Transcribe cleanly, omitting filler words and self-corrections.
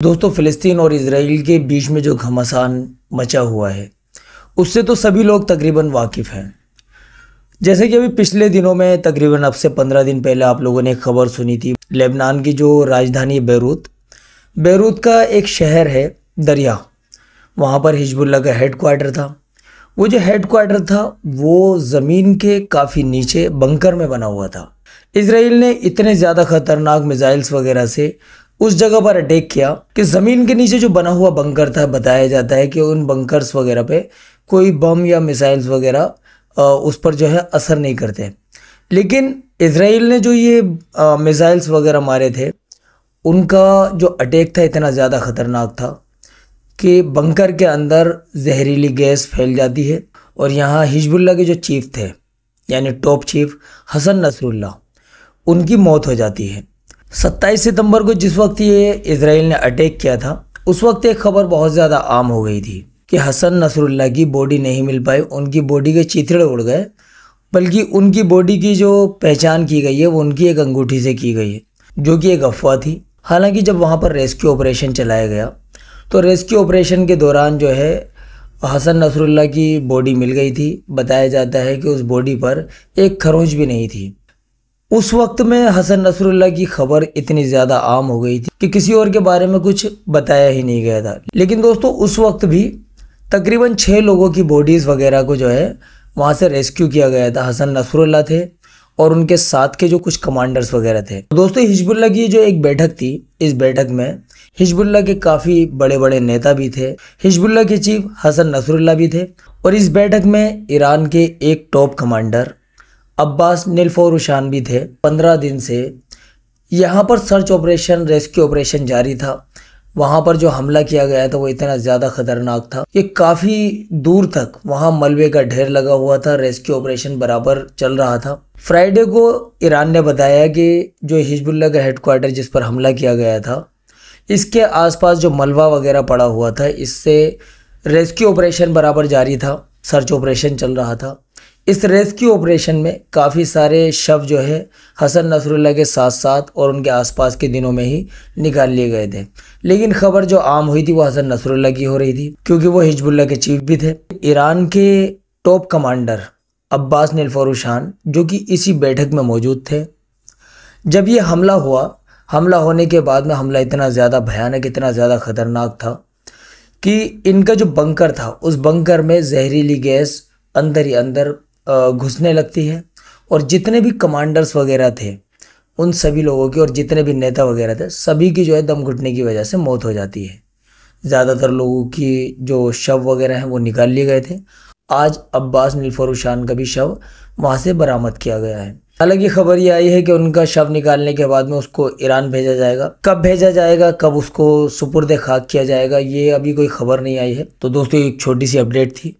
दोस्तों, फ़िलिस्तीन और इजराइल के बीच में जो घमासान मचा हुआ है उससे तो सभी लोग तकरीबन वाकिफ़ हैं। जैसे कि अभी पिछले दिनों में तकरीबन अब से 15 दिन पहले आप लोगों ने एक खबर सुनी थी। लेबनान की जो राजधानी बेरूत का एक शहर है दरिया, वहाँ पर हिजबुल्लाह का हेडक्वार्टर था। वो जो हेडक्वार्टर था वो ज़मीन के काफ़ी नीचे बंकर में बना हुआ था। इसराइल ने इतने ज़्यादा ख़तरनाक मिसाइल्स वगैरह से उस जगह पर अटैक किया कि ज़मीन के नीचे जो बना हुआ बंकर था, बताया जाता है कि उन बंकर्स वगैरह पे कोई बम या मिसाइल्स वगैरह उस पर जो है असर नहीं करते। लेकिन इसराइल ने जो ये मिसाइल्स वगैरह मारे थे, उनका जो अटैक था इतना ज़्यादा ख़तरनाक था कि बंकर के अंदर जहरीली गैस फैल जाती है। और यहाँ हिजबुल्लाह के जो चीफ थे, यानी टॉप चीफ हसन नसरुल्लाह, उनकी मौत हो जाती है। 27 सितंबर को जिस वक्त ये इसराइल ने अटैक किया था, उस वक्त एक खबर बहुत ज़्यादा आम हो गई थी कि हसन नसरुल्लाह की बॉडी नहीं मिल पाई, उनकी बॉडी के चिथड़े उड़ गए। बल्कि उनकी बॉडी की जो पहचान की गई है वो उनकी एक अंगूठी से की गई है, जो कि एक अफवाह थी। हालांकि जब वहाँ पर रेस्क्यू ऑपरेशन चलाया गया तो रेस्क्यू ऑपरेशन के दौरान जो है हसन नसरुल्लाह की बॉडी मिल गई थी। बताया जाता है कि उस बॉडी पर एक खरोंच भी नहीं थी। उस वक्त में हसन नसरुल्लाह की खबर इतनी ज़्यादा आम हो गई थी कि किसी और के बारे में कुछ बताया ही नहीं गया था। लेकिन दोस्तों, उस वक्त भी तकरीबन 6 लोगों की बॉडीज़ वगैरह को जो है वहाँ से रेस्क्यू किया गया था। हसन नसरुल्लाह थे और उनके साथ के जो कुछ कमांडर्स वगैरह थे। दोस्तों, हिजबुल्लाह की जो एक बैठक थी, इस बैठक में हिजबुल्लाह के काफ़ी बड़े बड़े नेता भी थे। हिजबुल्लाह के चीफ हसन नसरुल्लाह भी थे। और इस बैठक में ईरान के एक टॉप कमांडर अब्बास नीलफौरुशान भी थे। 15 दिन से यहाँ पर सर्च ऑपरेशन, रेस्क्यू ऑपरेशन जारी था। वहाँ पर जो हमला किया गया था वो इतना ज़्यादा ख़तरनाक था कि काफ़ी दूर तक वहाँ मलबे का ढेर लगा हुआ था। रेस्क्यू ऑपरेशन बराबर चल रहा था। फ्राइडे को ईरान ने बताया कि जो हिजबुल्लाह का हेडक्वार्टर जिस पर हमला किया गया था, इसके आसपास जो मलबा वगैरह पड़ा हुआ था, इससे रेस्क्यू ऑपरेशन बराबर जारी था, सर्च ऑपरेशन चल रहा था। इस रेस्क्यू ऑपरेशन में काफ़ी सारे शव जो है हसन नसरुल्लाह के साथ साथ और उनके आसपास के दिनों में ही निकाल लिए गए थे। लेकिन खबर जो आम हुई थी वो हसन नसरुल्लाह की हो रही थी, क्योंकि वो हिजबुल्लाह के चीफ भी थे। ईरान के टॉप कमांडर अब्बास नीलफौरुशान, जो कि इसी बैठक में मौजूद थे। जब ये हमला हुआ, हमला होने के बाद में हमला इतना ज़्यादा भयानक, इतना ज़्यादा ख़तरनाक था कि इनका जो बंकर था, उस बंकर में जहरीली गैस अंदर ही अंदर घुसने लगती है। और जितने भी कमांडर्स वगैरह थे, उन सभी लोगों की, और जितने भी नेता वगैरह थे, सभी की जो है दम घुटने की वजह से मौत हो जाती है। ज़्यादातर लोगों की जो शव वगैरह हैं वो निकाल लिए गए थे। आज अब्बास नीलफौरुशान का भी शव वहाँ से बरामद किया गया है। हालांकि खबर ये आई है कि उनका शव निकालने के बाद में उसको ईरान भेजा जाएगा। कब भेजा जाएगा, कब उसको सुपुर्द खाक किया जाएगा, ये अभी कोई खबर नहीं आई है। तो दोस्तों, एक छोटी सी अपडेट थी।